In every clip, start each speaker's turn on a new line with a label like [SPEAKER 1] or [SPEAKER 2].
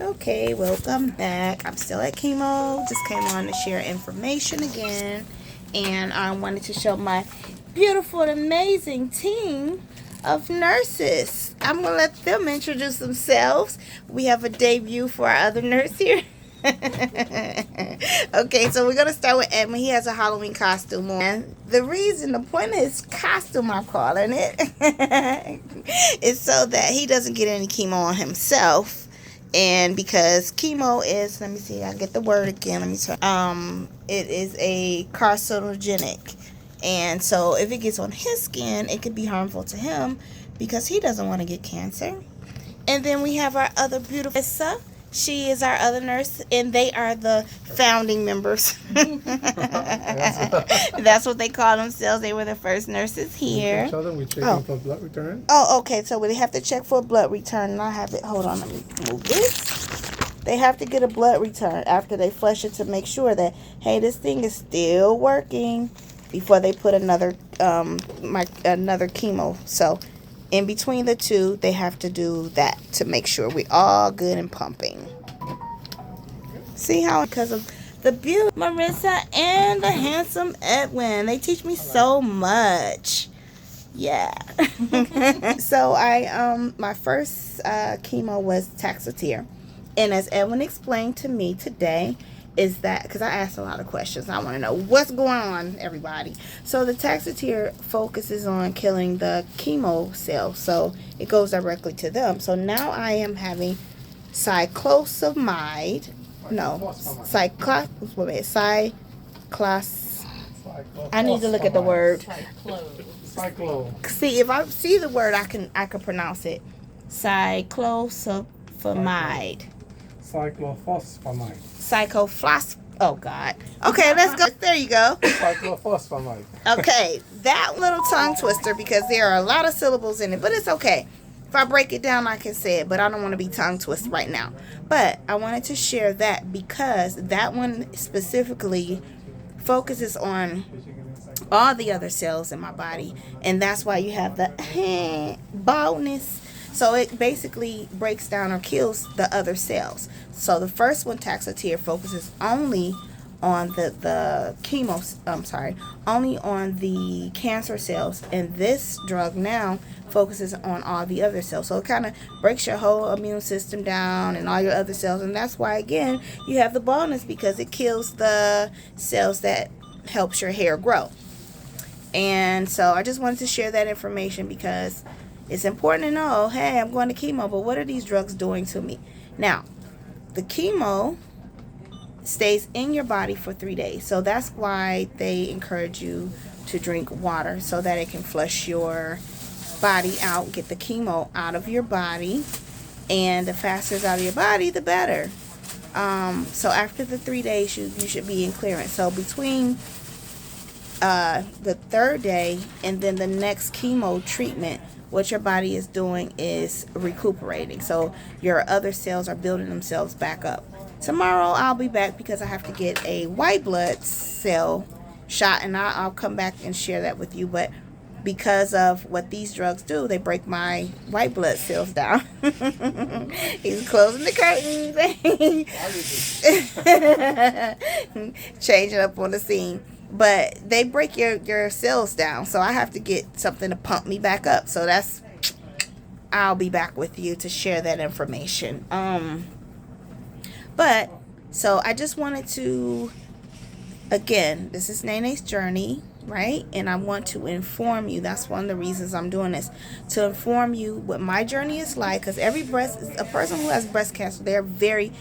[SPEAKER 1] Okay, welcome back. I'm still at chemo. Just came on to share information again. And I wanted to show my beautiful and amazing team of nurses. I'm going to let them introduce themselves. We have a debut for our other nurse here. Okay, so we're going to start with Edmund. He has a Halloween costume on. The point of his costume, I'm calling it, is so that he doesn't get any chemo on himself. And because chemo is, let me see, I get the word again, let me try. It is a carcinogenic. And so if it gets on his skin, it could be harmful to him because he doesn't want to get cancer. And then we have our other beautiful Issa. She is our other nurse, and they are the founding members. That's what they call themselves. They were the first nurses here.
[SPEAKER 2] We tell them we're checking for blood return.
[SPEAKER 1] Oh, okay. So they have to check for a blood return, and I have it. Hold on, let me move this. They have to get a blood return after they flush it to make sure that, hey, this thing is still working before they put another chemo. So in between the two, they have to do that to make sure we're all good and pumping. See how, because of the beautiful Marissa and the handsome Edwin, they teach me so much. Yeah. So my first chemo was Taxotere. And as Edwin explained to me today, is that, because I asked a lot of questions, I want to know what's going on, everybody. So the Taxotere focuses on killing the chemo cells, so it goes directly to them. So now I am having cyclosamide, I need to look at the word. See, if I see the word, I can pronounce it. Cyclophosphamide. Oh God. Okay, let's go. There you go.
[SPEAKER 2] Cyclophosphamide.
[SPEAKER 1] Okay, that little tongue twister, because there are a lot of syllables in it, but it's okay. If I break it down, I can say it, but I don't want to be tongue twisted right now. But I wanted to share that because that one specifically focuses on all the other cells in my body, and that's why you have the baldness. So it basically breaks down or kills the other cells. So the first one, Taxotere, focuses only on only on the cancer cells, and this drug now focuses on all the other cells. So it kind of breaks your whole immune system down and all your other cells, and that's why again you have the baldness, because it kills the cells that helps your hair grow. And so I just wanted to share that information because it's important to know, hey, I'm going to chemo, but what are these drugs doing to me? Now, the chemo stays in your body for 3 days. So that's why they encourage you to drink water so that it can flush your body out, get the chemo out of your body. And the faster it's out of your body, the better. So after the 3 days, you should be in clearance. So between the third day and then the next chemo treatment, what your body is doing is recuperating. So your other cells are building themselves back up. Tomorrow I'll be back because I have to get a white blood cell shot, and I'll come back and share that with you. But because of what these drugs do, they break my white blood cells down. He's closing the curtains. Changing up on the scene. But they break your cells down, so I have to get something to pump me back up. So I'll be back with you to share that information. But so I just wanted to, again, this is Nene's journey, right? And I want to inform you. That's one of the reasons I'm doing this, to inform you what my journey is like. Because a person who has breast cancer, they're very,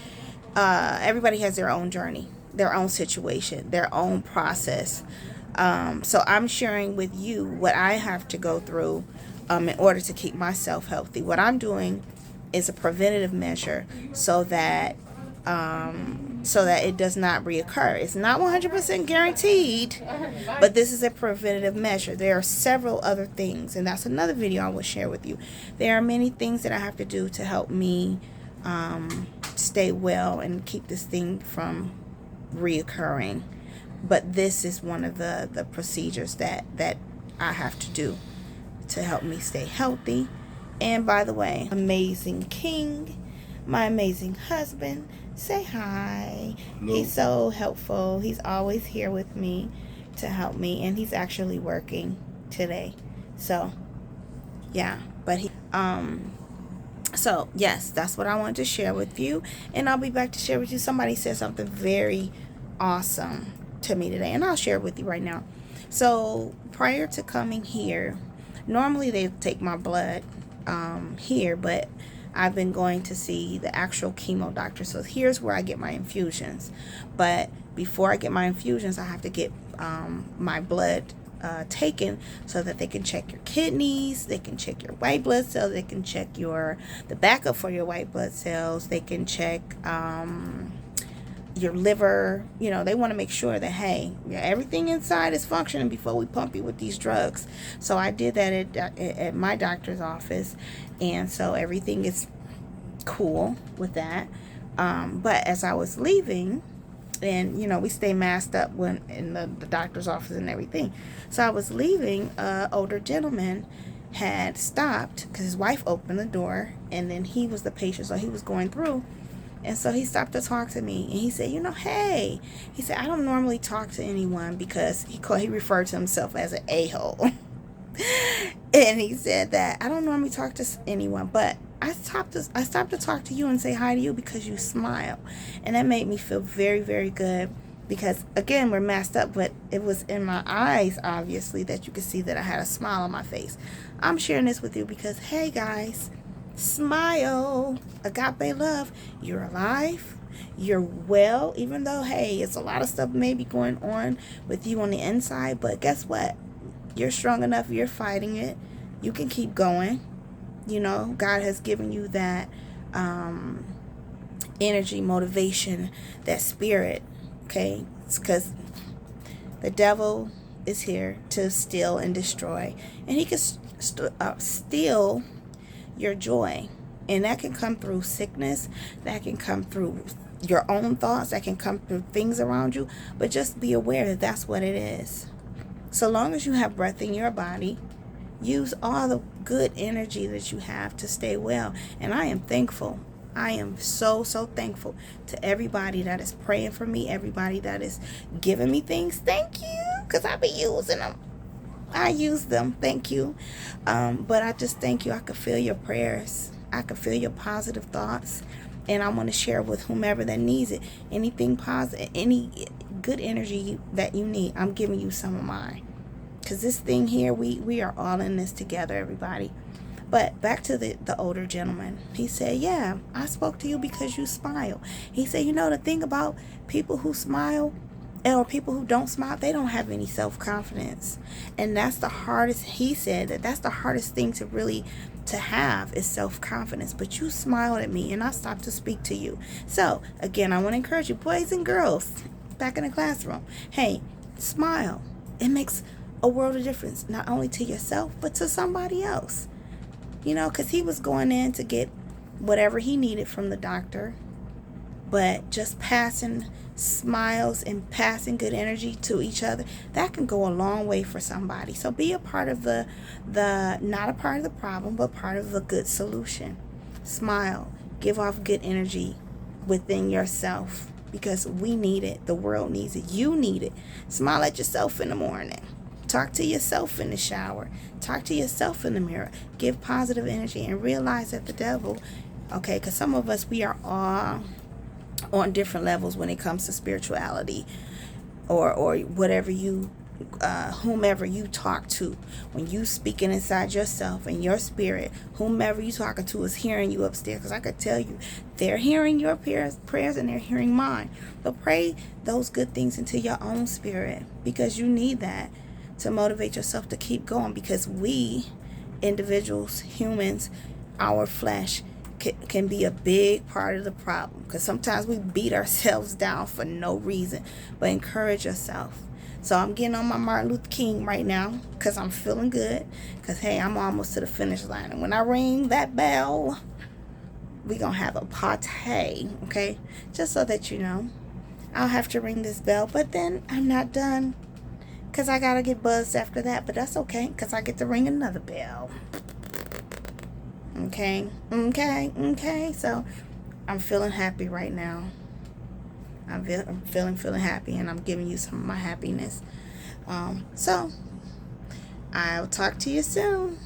[SPEAKER 1] everybody has their own journey, their own situation, their own process. So I'm sharing with you what I have to go through in order to keep myself healthy. What I'm doing is a preventative measure so that it does not reoccur. It's not 100% guaranteed, but this is a preventative measure. There are several other things, and that's another video I will share with you. There are many things that I have to do to help me stay well and keep this thing from reoccurring. But this is one of the procedures that I have to do to help me stay healthy. And by the way, amazing king, my amazing husband. Say hi.
[SPEAKER 3] Hello.
[SPEAKER 1] He's so helpful. He's always here with me to help me, and he's actually working today. So, yeah, but so yes, that's what I wanted to share with you, and I'll be back to share with you. Somebody said something very awesome to me today, and I'll share it with you right now. So prior to coming here, normally they take my blood here, but I've been going to see the actual chemo doctor. So here's where I get my infusions. But before I get my infusions, I have to get my blood taken so that they can check your kidneys, they can check your white blood cells, they can check the backup for your white blood cells, they can check your liver. You know, they want to make sure that, hey, everything inside is functioning before we pump you with these drugs. So I did that at my doctor's office, and so everything is cool with that. But as I was leaving, and you know, we stay masked up when in the doctor's office and everything. So I was leaving, older gentleman had stopped because his wife opened the door, and then he was the patient, so he was going through. And so he stopped to talk to me, and he said, you know, hey, he said, I don't normally talk to anyone, because he referred to himself as an a-hole. And he said that I don't normally talk to anyone, but I stopped to talk to you and say hi to you because you smile. And that made me feel very, very good, because again, we're masked up, but it was in my eyes, obviously, that you could see that I had a smile on my face. I'm sharing this with you because, hey guys, smile. Agape love. You're alive. You're well, even though, hey, it's a lot of stuff maybe going on with you on the inside, but guess what? You're strong enough. You're fighting it. You can keep going. You know, God has given you that energy, motivation, that spirit. Okay? It's because the devil is here to steal and destroy, and he can steal your joy, and that can come through sickness, that can come through your own thoughts, that can come through things around you. But just be aware that that's what it is. So long as you have breath in your body, use all the good energy that you have to stay well. And I am thankful. I am so thankful to everybody that is praying for me, everybody that is giving me things. Thank you, because I be using them. I use them. Thank you. But I just thank you. I can feel your prayers. I can feel your positive thoughts. And I want to share with whomever that needs it. Anything positive, any good energy that you need, I'm giving you some of mine. Because this thing here, we are all in this together, everybody. But back to the older gentleman. He said, yeah, I spoke to you because you smile. He said, you know, the thing about people who smile, or people who don't smile, they don't have any self-confidence. And that's the hardest, he said, that's the hardest thing to have is self-confidence. But you smiled at me, and I stopped to speak to you. So, again, I want to encourage you, boys and girls, back in the classroom. Hey, smile. It makes a world of difference, not only to yourself, but to somebody else. You know, because he was going in to get whatever he needed from the doctor. But just passing smiles and passing good energy to each other, that can go a long way for somebody. So be a part of the not a part of the problem, but part of the good solution. Smile. Give off good energy within yourself, because we need it. The world needs it. You need it. Smile at yourself in the morning. Talk to yourself in the shower. Talk to yourself in the mirror. Give positive energy, and realize that the devil, okay, because some of us, we are all on different levels when it comes to spirituality, or whatever you whomever you talk to. When you speaking inside yourself and your spirit, whomever you talking to is hearing you upstairs, because I could tell you they're hearing your prayers and they're hearing mine. But pray those good things into your own spirit, because you need that to motivate yourself to keep going. Because we individuals, humans, our flesh can be a big part of the problem, because sometimes we beat ourselves down for no reason. But encourage yourself. So I'm getting on my Martin Luther King right now, because I'm feeling good, because hey, I'm almost to the finish line, and when I ring that bell, we gonna have a party, okay? Just so that you know, I'll have to ring this bell, but then I'm not done, because I gotta get buzzed after that. But that's okay, because I get to ring another bell. Okay. So I'm feeling happy right now. I'm feeling happy, and I'm giving you some of my happiness. So I'll talk to you soon.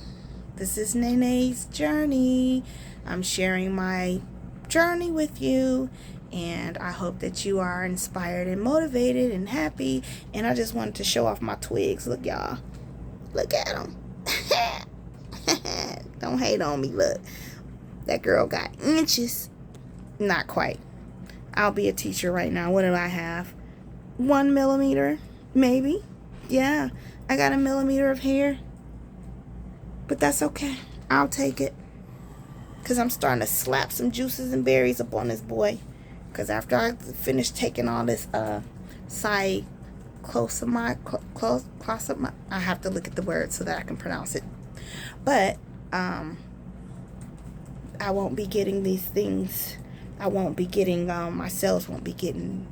[SPEAKER 1] This is Nene's journey. I'm sharing my journey with you, and I hope that you are inspired and motivated and happy. And I just wanted to show off my twigs. Look, y'all. Look at them. Don't hate on me. Look, that girl got inches. Not quite. I'll be a teacher right now. What do I have? 1 millimeter, maybe. Yeah, I got 1 millimeter of hair. But that's okay. I'll take it. Because I'm starting to slap some juices and berries up on this boy. Because after I finish taking all this side closamide, I have to look at the word so that I can pronounce it. But I won't be getting these things. I won't be getting, my cells won't be getting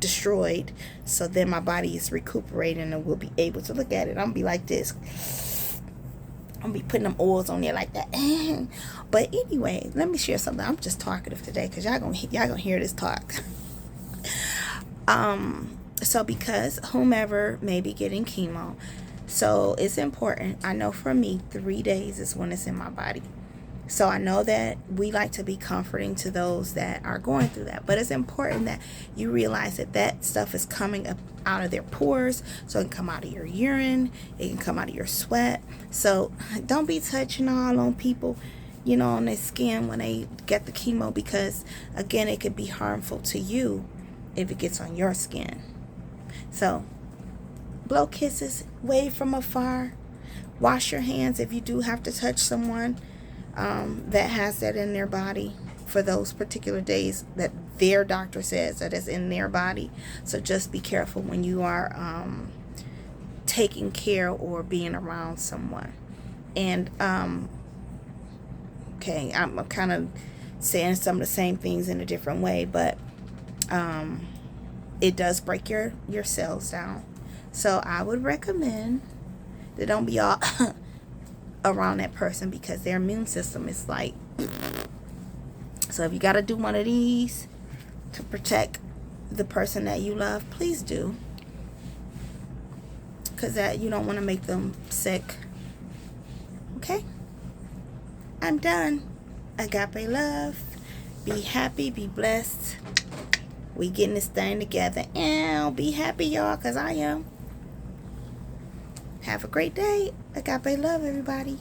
[SPEAKER 1] destroyed. So then my body is recuperating and will be able to look at it. I'm going to be like this. I'm going to be putting them oils on there like that. But anyway, let me share something. I'm just talkative today because y'all gonna hear this talk. So because whomever may be getting chemo, so it's important. I know for me, 3 days is when it's in my body. So I know that we like to be comforting to those that are going through that. But it's important that you realize that that stuff is coming up out of their pores. So it can come out of your urine. It can come out of your sweat. So don't be touching all on people, you know, on their skin when they get the chemo. Because, again, it could be harmful to you if it gets on your skin. So blow kisses. Wave from afar. Wash your hands if you do have to touch someone that has that in their body for those particular days that their doctor says that is in their body. So just be careful when you are taking care or being around someone. And okay, I'm kind of saying some of the same things in a different way, but it does break your cells down. So I would recommend that don't be all around that person because their immune system is like, so if you got to do one of these to protect the person that you love, please do, because that you don't want to make them sick. Okay, I'm done. Agape love. Be happy, be blessed. We getting this thing together. And be happy, y'all, because I am. Have a great day. Agape love, everybody.